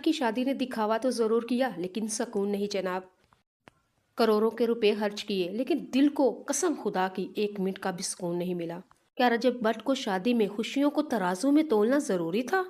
की शादी ने दिखावा तो जरूर किया लेकिन सुकून नहीं जनाब। करोड़ों के रुपए खर्च किए लेकिन दिल को कसम खुदा की 1 मिनट का भी सुकून नहीं मिला। क्या रजब भट्ट को शादी में खुशियों को तराजू में तोलना जरूरी था?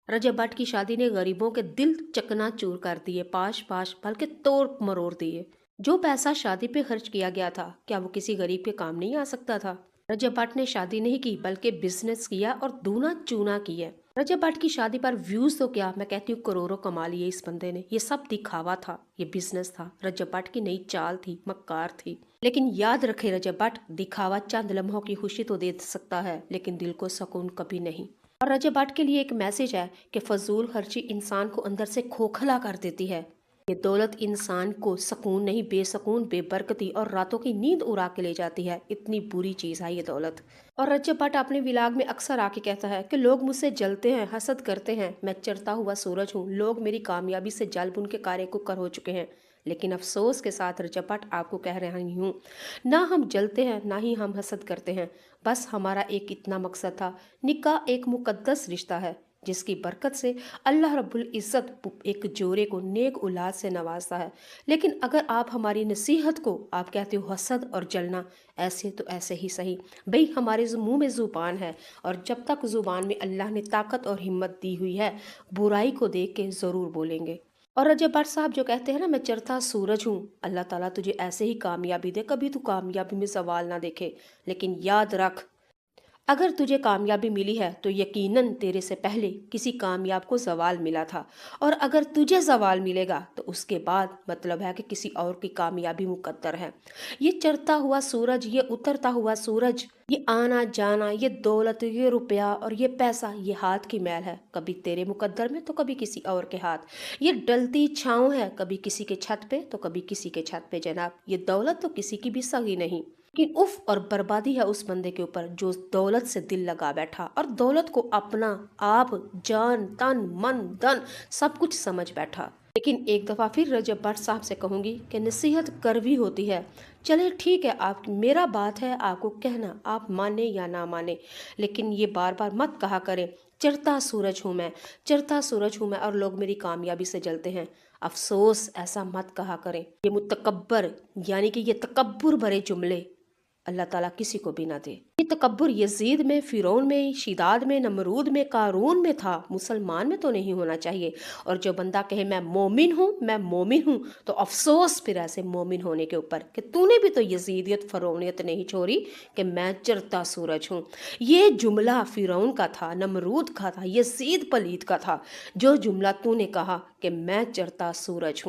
रजब भट्ट की शादी ने गरीबों के दिल चकनाचूर कर दिए, पाश पाश बल्कि तोड़ मरोड़ दिए। जो पैसा शादी पे खर्च किया गया था क्या वो किसी गरीब के काम नहीं आ सकता था? रजब भट्ट ने शादी नहीं की बल्कि बिजनेस किया और दूना चूना किया। रजब भट्ट की शादी पर व्यूज तो क्या, मैं कहती हूँ करोड़ों कमा लिए इस बंदे ने। ये सब दिखावा था, ये बिजनेस था। रजब भट्ट की नई चाल थी, मक्कार थी। लेकिन याद रखे रजब भट्ट, दिखावा चंद लम्हों की खुशी तो दे सकता है लेकिन दिल को सुकून कभी नहीं। और रजब भट्ट के लिए एक मैसेज है कि फजूल खर्ची इंसान को अंदर से खोखला कर देती है। ये दौलत इंसान को सुकून नहीं, बेसुकून, बेबरकती और रातों की नींद उड़ा के ले जाती है। इतनी बुरी चीज है ये दौलत। और रजब भट्ट अपने विलाग में अक्सर आके कहता है कि लोग मुझसे जलते हैं, हसद करते हैं, मैं चढ़ता हुआ सूरज हूँ। लोग मेरी कामयाबी से जल बुन के कार्य को कर हो चुके हैं। लेकिन अफसोस के साथ रजब भट्ट आपको कह रही हूँ, ना हम जलते हैं ना ही हम हसद करते हैं। बस हमारा एक इतना मकसद था, निकाह एक मुकद्दस रिश्ता है जिसकी बरकत से अल्लाह रब्बुल इज़्ज़त एक जोड़े को नेक औलाद से नवाजता है। लेकिन अगर आप हमारी नसीहत को आप कहते हो हसद और जलना, ऐसे तो ऐसे ही सही। भाई हमारे मुंह में ज़ुबान है और जब तक ज़ुबान में अल्लाह ने ताकत और हिम्मत दी हुई है, बुराई को देख के ज़रूर बोलेंगे। और रजब भट्ट साहब जो कहते हैं ना, मैं चढ़ता सूरज हूँ, अल्लाह ताला तुझे ऐसे ही कामयाबी दे, कभी तू कामयाबी में सवाल ना देखे। लेकिन याद रख, अगर तुझे कामयाबी मिली है तो यकीनन तेरे से पहले किसी कामयाब को ज़वाल मिला था। और अगर तुझे ज़वाल मिलेगा तो उसके बाद मतलब है कि किसी और की कामयाबी मुकद्दर है। ये चढ़ता हुआ सूरज, ये उतरता हुआ सूरज, ये आना जाना, ये दौलत, ये रुपया और ये पैसा, ये हाथ की मैल है, कभी तेरे मुकद्दर में तो कभी किसी और के हाथ। ये डलती छाँव है, कभी किसी के छत पे तो कभी किसी के छत पे जनाब। ये दौलत तो किसी की भी सगी नहीं। लेकिन उफ और बर्बादी है उस बंदे के ऊपर जो दौलत से दिल लगा बैठा और दौलत को अपना आप, जान, तन, मन, धन सब कुछ समझ बैठा। लेकिन एक दफ़ा फिर रजब भट्ट साहब से कहूँगी कि नसीहत कड़वी होती है। चले ठीक है, आप मेरा बात है आपको कहना, आप माने या ना माने, लेकिन ये बार बार मत कहा करें चढ़ता सूरज हूँ मैं, चढ़ता सूरज हूँ मैं और लोग मेरी कामयाबी से जलते हैं। अफसोस, ऐसा मत कहा करें। ये मुतकब्बर यानी कि ये तकब्बुर भरे जुमले अल्लाह ताला किसी को भी ना दे। ये तकब्बुर यजीद में, फिरौन में, शिदाद में, नमरूद में, कारून में था, मुसलमान में तो नहीं होना चाहिए। और जो बंदा कहे मैं मोमिन हूँ, मैं मोमिन हूँ, तो अफसोस फिर ऐसे मोमिन होने के ऊपर कि तूने भी तो यजीदियत फरौनियत नहीं छोड़ी कि मैं चढ़ता सूरज हूँ। ये जुमला फिरौन का था, नमरूद का था, यजीद पलीद का था। जो जुमला तूने कहा कि मैं चढ़ता सूरज हूँ।